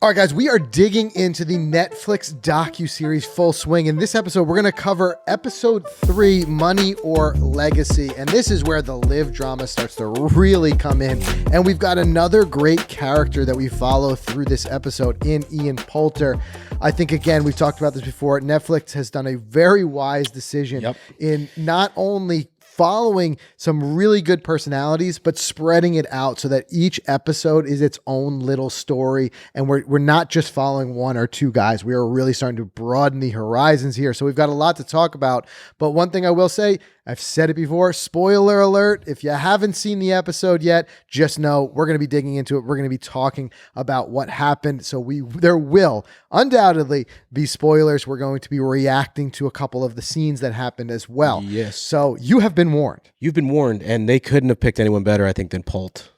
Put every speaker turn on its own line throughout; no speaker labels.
All right, guys, we are digging into the Netflix docuseries Full Swing. In this episode, we're going to cover episode 3, Money or Legacy. And this is where the LIV drama starts to really come in. And we've got another great character that we follow through this episode in Ian Poulter. I think, again, we've talked about this before. Netflix has done a very wise decision in not only following some really good personalities, but spreading it out so that each episode is its own little story. And we're not just following one or two guys. We are really starting to broaden the horizons here. So we've got a lot to talk about. But one thing I will say, I've said it before, spoiler alert, if you haven't seen the episode yet, just know we're going to be digging into it. We're going to be talking about what happened. So there will undoubtedly be spoilers. We're going to be reacting to a couple of the scenes that happened as well.
Yes.
So you have been warned.
You've been warned, and they couldn't have picked anyone better, I think, than Poult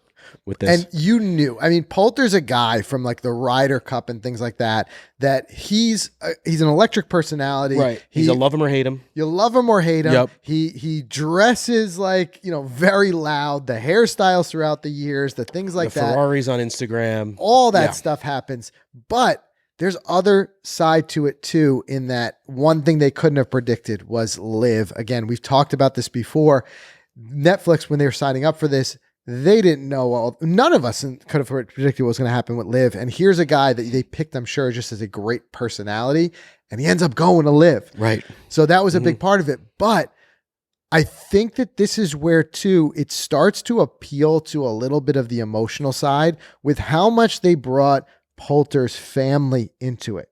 with this.
And you knew. I mean, Poulter's a guy from like the Ryder Cup and things like that, that he's an electric personality.
Right. He's a love him or hate him.
You love him or hate him.
Yep.
He dresses like, very loud, the hairstyles throughout the years, the things like that.
Ferraris on Instagram.
All that stuff happens. But there's other side to it too, in that one thing they couldn't have predicted was LIV. Again, we've talked about this before. Netflix, when they were signing up for this, they didn't know none of us could have predicted what was going to happen with LIV. And here's a guy that they picked, I'm sure, just as a great personality, and he ends up going to LIV.
Right.
So that was a big part of it. But I think that this is where, too, it starts to appeal to a little bit of the emotional side with how much they brought Poulter's family into it.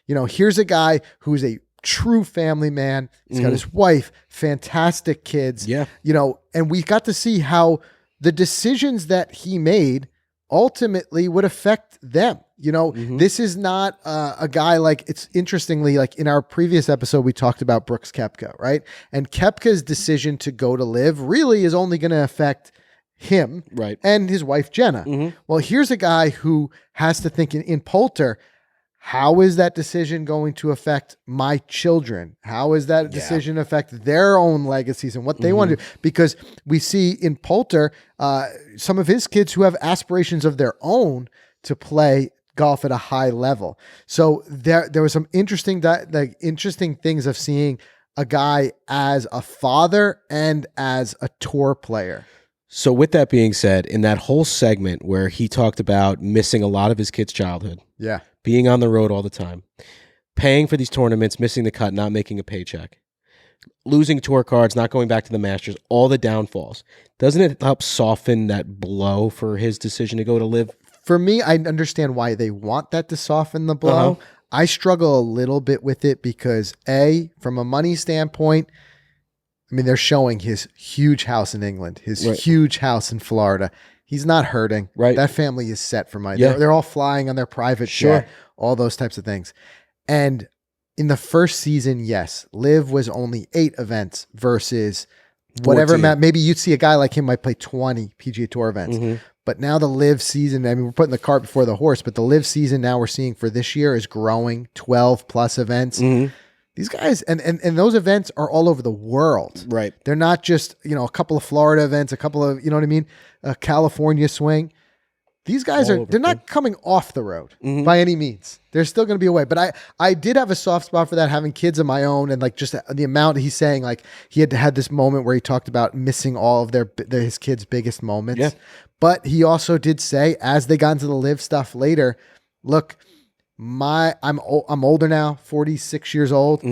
Here's a guy who's a true family man. He's got his wife, fantastic kids.
Yeah.
And we got to see how the decisions that he made ultimately would affect them. This is not a guy like, it's interestingly, like in our previous episode, we talked about Brooks Koepka, right? And Koepka's decision to go to LIV really is only going to affect him and his wife, Jenna. Well, here's a guy who has to think in Poulter, how is that decision going to affect my children? How is that decision affect their own legacies and what they want to do? Because we see in Poulter, some of his kids who have aspirations of their own to play golf at a high level. So there was some interesting things of seeing a guy as a father and as a tour player.
So with that being said, in that whole segment where he talked about missing a lot of his kids' childhood, being on the road all the time, paying for these tournaments, missing the cut, not making a paycheck, losing tour cards, not going back to the Masters, all the downfalls, doesn't it help soften that blow for his decision to go to LIV?
For me, I understand why they want that to soften the blow. I struggle a little bit with it because, from a money standpoint, I mean, they're showing his huge house in England, his huge house in Florida. He's not hurting. Right. That family is set for money. They're all flying on their private jet, all those types of things. And in the first season, yes, LIV was only 8 events versus whatever. Maybe you'd see a guy like him might play 20 PGA Tour events. But now the LIV season, I mean, we're putting the cart before the horse, but the LIV season now we're seeing for this year is growing, 12 plus events. These guys, and those events are all over the world. Right. They're not just, a couple of Florida events, a couple of, a California swing. These guys they're not coming off the road by any means. There's still going to be a way. But I did have a soft spot for that, having kids of my own, and like just the amount he's saying, like he had this moment where he talked about missing all of his kids' biggest moments. Yeah. But he also did say, as they got into the LIV stuff later, look, I'm older now, 46 years old.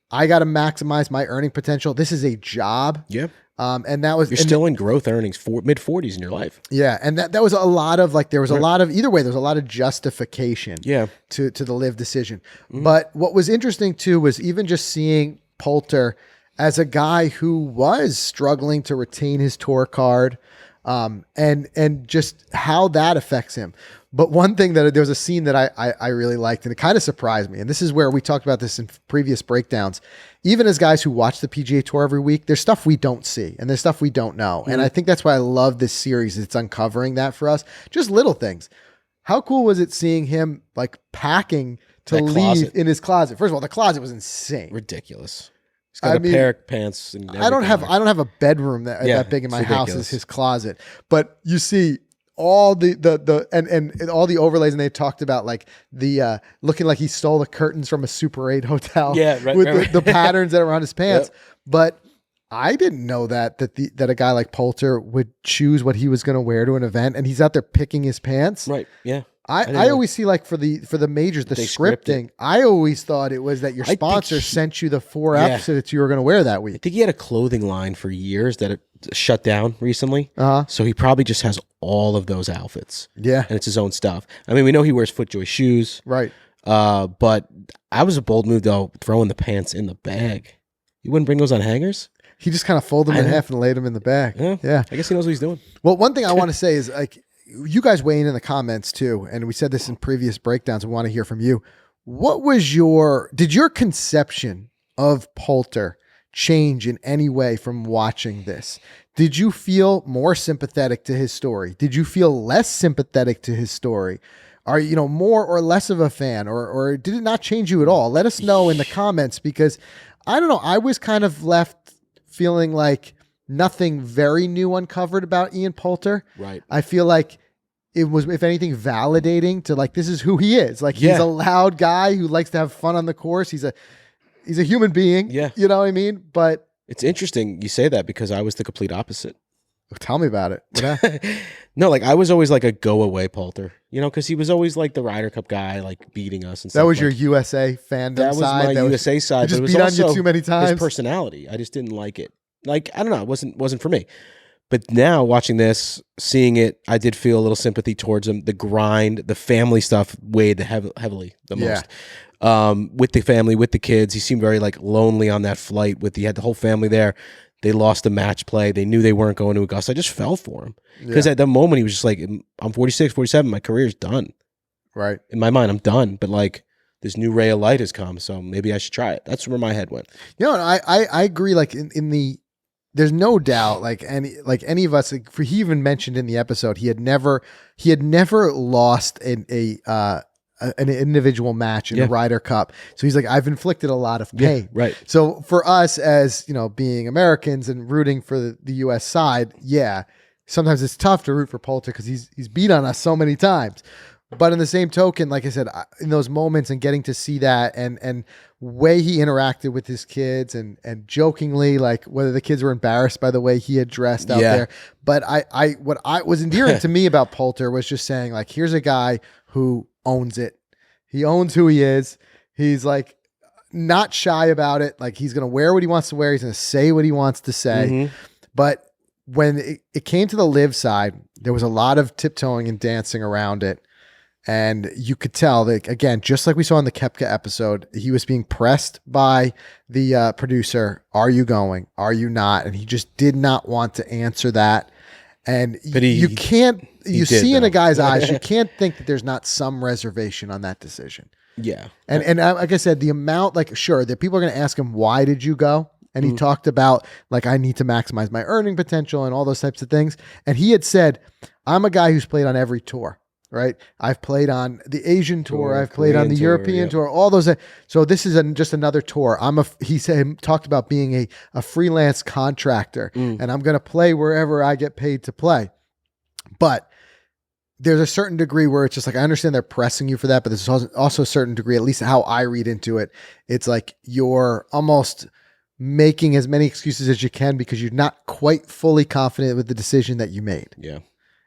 I got to maximize my earning potential. This is a job. Yep. And that was,
you're still in growth earnings for mid 40s in your life.
Yeah. And that was a lot of there was a lot of, either way, there's a lot of justification to the LIV decision. But what was interesting too, was even just seeing Poulter as a guy who was struggling to retain his tour card, and just how that affects him. But one thing there was a scene that I really liked, and it kind of surprised me. And this is where we talked about this in previous breakdowns. Even as guys who watch the PGA Tour every week, there's stuff we don't see and there's stuff we don't know. And I think that's why I love this series. It's uncovering that for us. Just little things. How cool was it seeing him like packing to leave in his closet? First of all, the closet was insane.
Ridiculous. He's got a pair of pants. And
I don't have a bedroom that big in my house as his closet. But you see all and all the overlays, and they talked about like the looking like he stole the curtains from a Super 8 hotel.
Yeah, right.
With the patterns that were on his pants. Yep. But I didn't know that a guy like Poulter would choose what he was going to wear to an event, and he's out there picking his pants.
Right. Yeah.
I always see like for the majors, the scripting, I always thought it was that your sponsor sent you the 4 outfits you were going to wear that week.
I think he had a clothing line for years that it shut down recently. So he probably just has all of those outfits.
Yeah.
And it's his own stuff. I mean, we know he wears FootJoy shoes.
Right.
But I was a bold move though, throwing the pants in the bag. You wouldn't bring those on hangers?
He just kind of folded them in half and laid them in the bag. Yeah.
I guess he knows what he's doing.
Well, one thing I want to say is like, you guys weigh in the comments too, and we said this in previous breakdowns. We want to hear from you. What was did your conception of Poulter change in any way from watching this? Did you feel more sympathetic to his story? Did you feel less sympathetic to his story? Are you more or less of a fan, or did it not change you at all? Let us know in the comments, because I don't know. I was kind of left feeling like nothing very new uncovered about Ian Poulter.
Right.
I feel like it was, if anything, validating to like, this is who he is. Like, he's a loud guy who likes to have fun on the course. He's a human being.
Yeah.
You know what I mean? But
it's interesting you say that, because I was the complete opposite.
Tell me about it.
No, like I was always like a go away Poulter, because he was always like the Ryder Cup guy, like beating us and stuff.
That was your USA fandom side?
That was my USA side.
Just beat on you too many times?
His personality. I just didn't like it. Like, I don't know. It wasn't for me. But now watching this, seeing it, I did feel a little sympathy towards him. The grind, the family stuff weighed heavily the most. With the family, with the kids, he seemed very like lonely on that flight. He had the whole family there. They lost the match play. They knew they weren't going to Augusta. I just fell for him. Because at that moment, he was just like, I'm 46, 47. My career's done.
Right.
In my mind, I'm done. But like, this new ray of light has come, so maybe I should try it. That's where my head went.
I agree. Like there's no doubt, like any of us, like, he even mentioned in the episode, he had never lost an individual match in a Ryder Cup. So he's like, I've inflicted a lot of pain.
Yeah, right.
So for us, as being Americans and rooting for the US side, sometimes it's tough to root for Poulter because he's beat on us so many times. But in the same token, like I said, in those moments and getting to see that and way he interacted with his kids and jokingly, like whether the kids were embarrassed by the way he had dressed out there. But what was endearing to me about Poulter was just saying, like, here's a guy who owns it. He owns who he is. He's like not shy about it. Like, he's going to wear what he wants to wear. He's going to say what he wants to say. Mm-hmm. But when it came to the LIV side, there was a lot of tiptoeing and dancing around it. And you could tell that, again, just like we saw in the Koepka episode, he was being pressed by the producer. Are you going? Are you not? And he just did not want to answer that. And you see in a guy's eyes, you can't think that there's not some reservation on that decision.
Yeah.
And like I said, the amount, like, sure, that people are going to ask him, why did you go? And he talked about, like, I need to maximize my earning potential and all those types of things. And he had said, I'm a guy who's played on every tour. Right. I've played on the Asian tour. I've played on the European tour, all those. So this is just another tour. He talked about being a freelance contractor and I'm going to play wherever I get paid to play. But there's a certain degree where it's just like, I understand they're pressing you for that, but there's also a certain degree, at least how I read into it. It's like you're almost making as many excuses as you can because you're not quite fully confident with the decision that you made.
Yeah.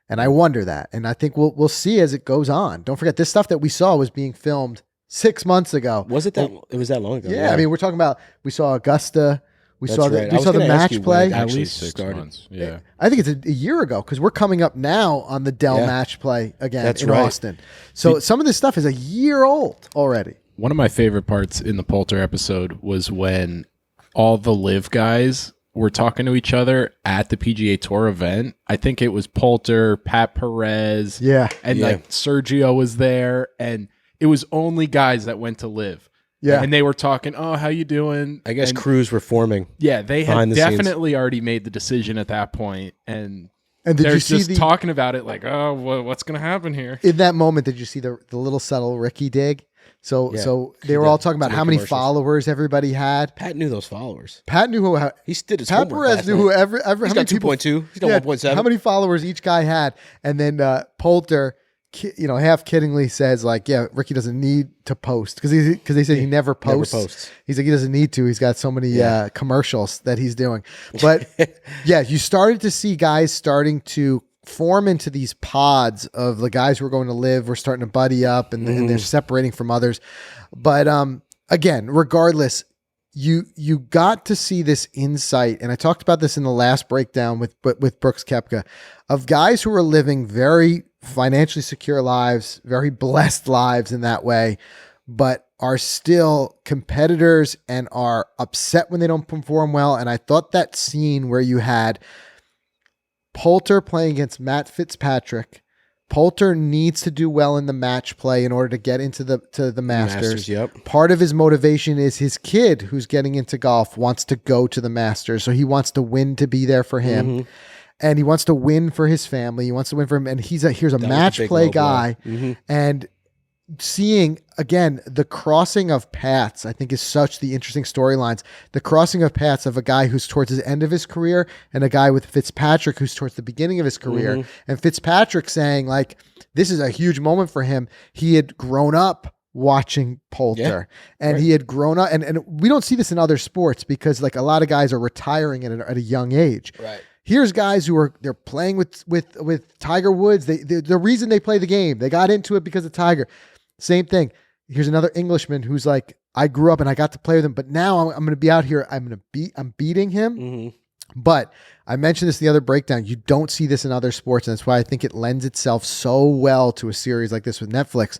And I wonder that. And I think we'll see as it goes on. Don't forget, this stuff that we saw was being filmed 6 months ago.
Was it that? It was that long ago.
Yeah. I mean, we're talking about, we saw Augusta. We saw the match play.
At least 6 months. Yeah.
I think it's a year ago because we're coming up now on the Dell match play again in Austin. So some of this stuff is a year old already.
One of my favorite parts in the Poulter episode was when all the LIV guys were talking to each other at the PGA Tour event. I think it was Poulter, Pat Perez, and like Sergio was there, and it was only guys that went to LIV. Yeah, and they were talking, "Oh, how you doing?"
I guess crews were forming.
Yeah, they had definitely already made the decision at that point, and they're just talking about it like, "Oh, what's going to happen here?"
In that moment, did you see the little subtle Ricky dig? So they were all talking about how many followers everybody had.
Pat knew those followers.
Pat knew who
he did his
Pat Perez knew who every
He's got 2.2. He's got 1.7.
How many followers each guy had? And then Poulter, half kiddingly says like, yeah, Ricky doesn't need to post because they said he never posts. He's like, he doesn't need to. He's got so many commercials that he's doing. But yeah, you started to see guys starting to form into these pods of the guys who are going to live. We're starting to buddy up and they're separating from others. But again, regardless, you got to see this insight. And I talked about this in the last breakdown with Brooks Koepka, of guys who are living very financially secure lives, very blessed lives in that way, but are still competitors and are upset when they don't perform well. And I thought that scene where you had Poulter playing against Matt Fitzpatrick. Poulter needs to do well in the match play in order to get into the Masters.
Yep.
Part of his motivation is his kid who's getting into golf wants to go to the Masters. So he wants to win to be there for him. Mm-hmm. And he wants to win for his family. He wants to win for him. And here's a match play guy. Mm-hmm. And seeing, again, the crossing of paths, I think is such the interesting storylines. The crossing of paths of a guy who's towards the end of his career and a guy with Fitzpatrick who's towards the beginning of his career. Mm-hmm. And Fitzpatrick saying, like, this is a huge moment for him. He had grown up watching Poulter and he had grown up. And we don't see this in other sports because, like, a lot of guys are retiring at a young age.
Right.
Here's guys who they're playing with Tiger Woods. The reason they play the game, they got into it because of Tiger. Same thing. Here's another Englishman who's like, I grew up and I got to play with him, but now I'm going to be out here. I'm beating him. Mm-hmm. But I mentioned this in the other breakdown. You don't see this in other sports, and that's why I think it lends itself so well to a series like this with Netflix.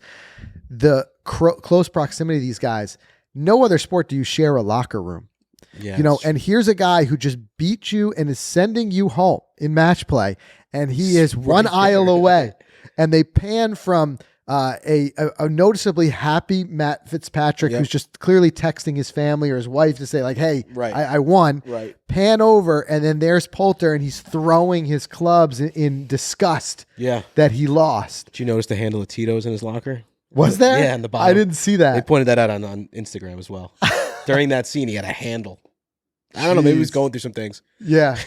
The close proximity of these guys. No other sport do you share a locker room. Yeah, and here's a guy who just beat you and is sending you home in match play, and he is one aisle away. And they pan from a noticeably happy Matt Fitzpatrick, who's just clearly texting his family or his wife to say, like, hey, I won. Right. Pan over, and then there's Poulter, and he's throwing his clubs in disgust that he lost.
Did you notice the handle of Tito's in his locker?
Was there?
Yeah, in the bottom.
I didn't see that.
They pointed that out on Instagram as well. During that scene, he had a handle. I don't know. Maybe he was going through some things.
Yeah.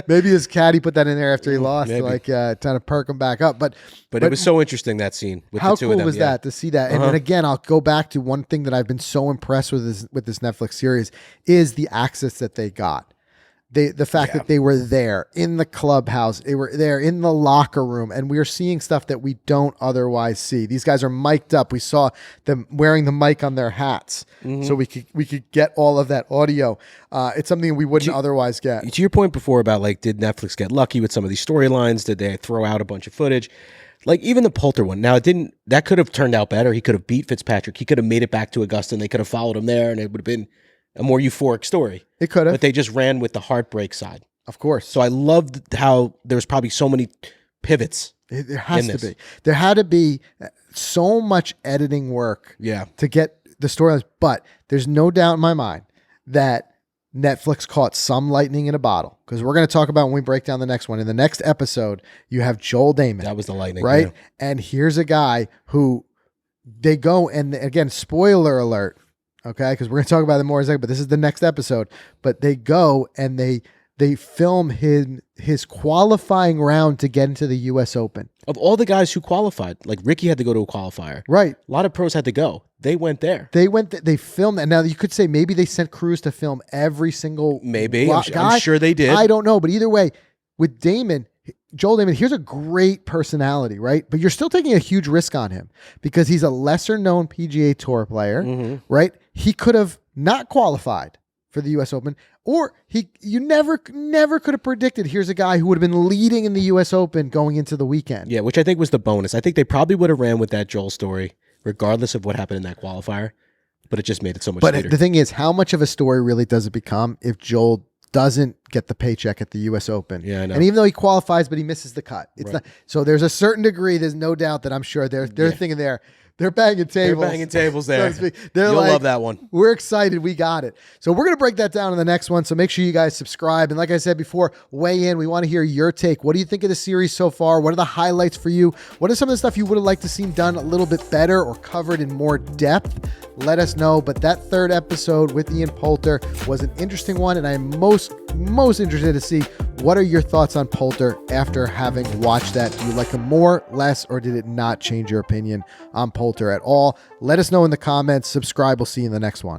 Maybe his caddy put that in there after he lost, trying to perk him back up. But
it was so interesting, that scene with the two of them.
How cool was that to see that? And then again, I'll go back to one thing that I've been so impressed with this Netflix series is the access that they got. The fact that they were there in the clubhouse, they were there in the locker room, and we are seeing stuff that we don't otherwise see. These guys are mic'd up. We saw them wearing the mic on their hats, so we could get all of that audio. It's something we wouldn't otherwise get.
To your point before about, like, did Netflix get lucky with some of these storylines? Did they throw out a bunch of footage? Like, even the Poulter one. Now, that could have turned out better. He could have beat Fitzpatrick. He could have made it back to Augusta, and they could have followed him there, and it would have been a more euphoric story.
It could have.
But they just ran with the heartbreak side.
Of course.
So I loved how there was probably so many pivots.
There has to be. There had to be so much editing work to get the storylines. But there's no doubt in my mind that Netflix caught some lightning in a bottle. Because we're going to talk about when we break down the next one. In the next episode, you have Joel Damon.
That was the lightning.
Right?
Yeah.
And here's a guy who they go, and again, spoiler alert. Okay, because we're going to talk about it more in a second, but this is the next episode. But they go and they film his qualifying round to get into the U.S. Open.
Of all the guys who qualified, like Ricky had to go to a qualifier.
Right.
A lot of pros had to go. They went there.
They filmed that. Now, you could say maybe they sent crews to film every single
I'm sure they did.
I don't know, but either way, with Joel Damon, here's a great personality, right? But you're still taking a huge risk on him because he's a lesser known PGA Tour player, right? He could have not qualified for the U.S. Open, or you never could have predicted here's a guy who would have been leading in the U.S. Open going into the weekend.
Yeah, which I think was the bonus. I think they probably would have ran with that Joel story regardless of what happened in that qualifier, but it just made it so much later.
But the thing is, how much of a story really does it become if Joel doesn't get the paycheck at the U.S. Open?
Yeah, I know.
And even though he qualifies, but he misses the cut. It's not. So there's a certain degree, there's no doubt that I'm sure they're thinking there, They're banging tables.
They're banging tables there.
So they're
You'll
like,
love that one.
We're excited. We got it. So we're going to break that down in the next one. So make sure you guys subscribe. And like I said before, weigh in. We want to hear your take. What do you think of the series so far? What are the highlights for you? What are some of the stuff you would have liked to see done a little bit better or covered in more depth? Let us know. But that third episode with Ian Poulter was an interesting one. And I'm most interested to see what are your thoughts on Poulter after having watched that. Do you like him more, less, or did it not change your opinion on Poulter at all? Let us know in the comments. Subscribe. We'll see you in the next one.